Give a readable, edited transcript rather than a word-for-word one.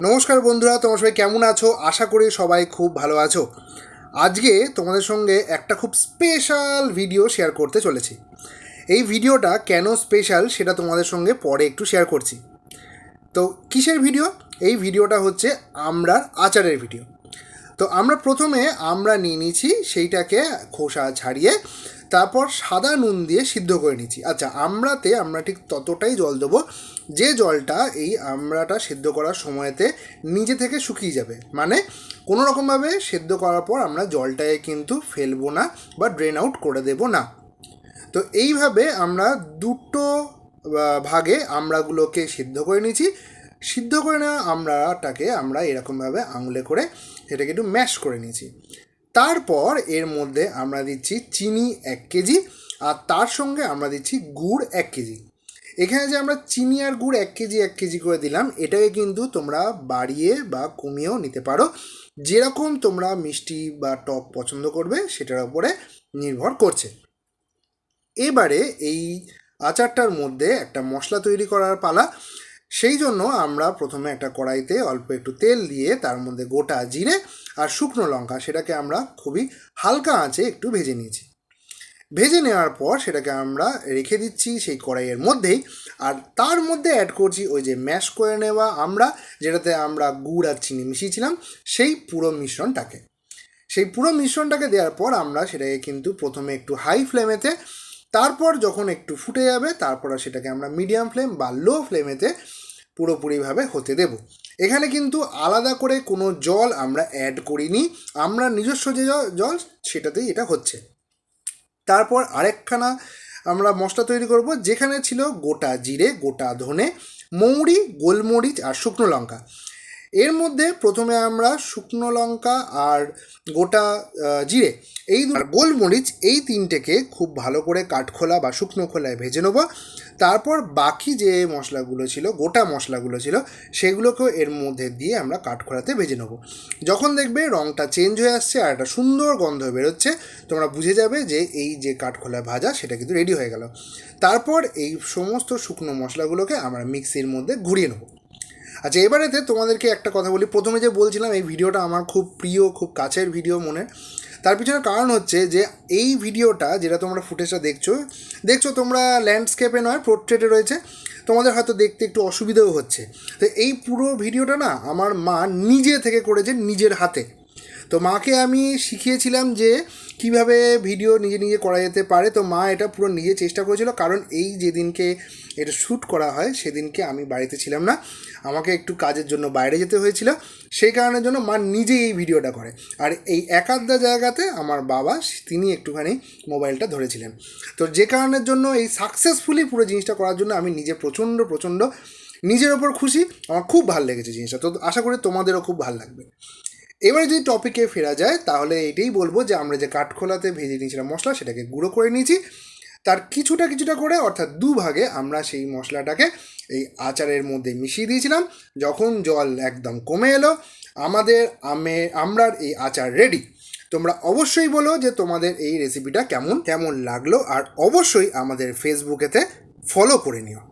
নমস্কার বন্ধুরা, তোমরা সবাই কেমন আছো? আশা করি সবাই খুব ভালো আছো। আজকে তোমাদের সঙ্গে একটা খুব স্পেশাল ভিডিও শেয়ার করতে চলেছি। এই ভিডিওটা কেন স্পেশাল সেটা তোমাদের সঙ্গে পরে একটু শেয়ার করছি। তো কিসের ভিডিও? এই ভিডিওটা হচ্ছে আমড়ার আচারের ভিডিও। তো আমরা প্রথমে আমরা নিয়ে নিয়েছি, সেইটাকে খোসা ছাড়িয়ে তারপর সাদা নুন দিয়ে সিদ্ধ করে নিচ্ছি। আচ্ছা, আমড়াতে আমরা ঠিক ততটাই জল দেবো যে জলটা এই আমড়াটা সিদ্ধ করার সময়তে নিজে থেকে শুকিয়ে যাবে, মানে কোনো রকমভাবে সিদ্ধ করার পর আমরা জলটাকে কিন্তু ফেলবো না বা ড্রেন আউট করে দেবো না। তো এইভাবে আমরা দুটো ভাগে আমড়াগুলোকে সিদ্ধ করে নিয়েছি। সিদ্ধ করে নেওয়া আমড়াটাকে আমরা এরকমভাবে আঙুলে করে সেটাকে একটু ম্যাশ করে নিয়েছি। তারপর এর মধ্যে আমরা দিচ্ছি চিনি 1 কেজি, আর তার সঙ্গে আমরা দিচ্ছি গুড় 1 কেজি। এখানে যে আমরা চিনি আর গুড় 1 কেজি করে দিলাম, এটাকে কিন্তু তোমরা বাড়িয়ে বা কমিয়েও নিতে পারো, যেরকম তোমরা মিষ্টি বা টক পছন্দ করবে সেটার উপরে নির্ভর করছে। এবারে এই আচারটার মধ্যে একটা মশলা তৈরি করার পালা। সেই জন্য আমরা প্রথমে একটা কড়াইতে অল্প একটু তেল দিয়ে তার মধ্যে গোটা জিরে আর শুকনো লঙ্কা সেটাকে আমরা খুবই হালকা আঁচে একটু ভেজে নিয়েছি। ভেজে নেওয়ার পর সেটাকে আমরা রেখে দিচ্ছি সেই কড়াইয়ের মধ্যেই, আর তার মধ্যে অ্যাড করছি ওই যে ম্যাশ করে নেওয়া আমরা, যেটাতে আমরা গুড় আর চিনি মিশিয়েছিলাম, সেই পুরো মিশ্রণটাকে দেওয়ার পর আমরা সেটাকে কিন্তু প্রথমে একটু হাই ফ্লেমেতে, তারপর যখন একটু ফুটে যাবে তারপর সেটাকে আমরা মিডিয়াম ফ্লেম বা লো ফ্লেমেতে পুরোপুরিভাবে হতে দেব। এখানে কিন্তু আলাদা করে কোনো জল আমরা অ্যাড করিনি, আমরা নিজস্ব যে জল সেটাতেই এটা হচ্ছে। তারপর আরেকখানা আমরা মশলা তৈরি করব, যেখানে ছিল গোটা জিরে, গোটা ধনে, মৌরি, গোলমরিচ আর শুকনো লঙ্কা। এর মধ্যে প্রথমে আমরা শুকনো লঙ্কা আর গোটা জিরে আর গোলমরিচ এই তিনটেকে খুব ভালো করে কাঠখোলা বা শুকনো খোলায় ভেজে নেবো। তারপর বাকি যে মশলাগুলো ছিল, গোটা মশলাগুলো ছিল, সেগুলোকেও এর মধ্যে দিয়ে আমরা কাঠখোলাতে ভেজে নেবো। যখন দেখবে রঙটা চেঞ্জ হয়ে আসছে আর একটা সুন্দর গন্ধ বেরোচ্ছে, তোমরা বুঝে যাবে যে এই যে কাঠখোলা ভাজা সেটা কিন্তু রেডি হয়ে গেল। তারপর এই সমস্ত শুকনো মশলাগুলোকে আমরা মিক্সির মধ্যে ঘুরিয়ে নেবো। আচ্ছা, এবারেতে তোমাদেরকে একটা কথা বলি। প্রথমে যে বলছিলাম এই ভিডিওটা আমার খুব প্রিয়, খুব কাছের ভিডিও মনে, তার পিছনে কারণ হচ্ছে যে এই ভিডিওটা যেটা তোমরা ফুটেজটা দেখছো তোমরা ল্যান্ডস্কেপে নয়, পোর্ট্রেটে রয়েছে, তোমাদের হয়তো দেখতে একটু অসুবিধাও হচ্ছে। তো এই পুরো ভিডিওটা না আমার মা নিজে থেকে করেছে, নিজের হাতে। তো মাকে আমি শিখিয়েছিলাম যে কিভাবে ভিডিও নিজে নিজে করা যেতে পারে। তো মা এটা পুরো নিজে চেষ্টা করেছিল, কারণ এই যেদিনকে এটা শ্যুট করা হয় সেদিনকে আমি বাড়িতে ছিলাম না, আমাকে একটু কাজের জন্য বাইরে যেতে হয়েছিল। সেই কারণের জন্য মা নিজেই এই ভিডিওটা করে, আর এই একাধা জায়গাতে আমার বাবা তিনি একটুখানি মোবাইলটা ধরেছিলেন। তো যে কারণের জন্য এই সাকসেসফুলি পুরো জিনিসটা করার জন্য আমি নিজে প্রচণ্ড নিজের ওপর খুশি। আমার খুব ভালো লেগেছে জিনিসটা, তো আশা করি তোমাদেরও খুব ভালো লাগবে। এবারে যদি টপিকে ফেরা যায় তাহলে এটাই বলবো যে আমরা যে কাঠখোলাতে ভেজে নিয়েছিলাম মশলা, সেটাকে গুঁড়ো করে নিয়েছি। তার কিছুটা করে অর্থাৎ দুভাগে আমরা সেই মশলাটাকে এই আচারের মধ্যে মিশিয়ে দিয়েছিলাম। যখন জল একদম কমে এলো, আমাদের আমড়ার এই আচার রেডি। তোমরা অবশ্যই বলো যে তোমাদের এই রেসিপিটা কেমন লাগলো, আর অবশ্যই আমাদের ফেসবুকেতে ফলো করে নিও।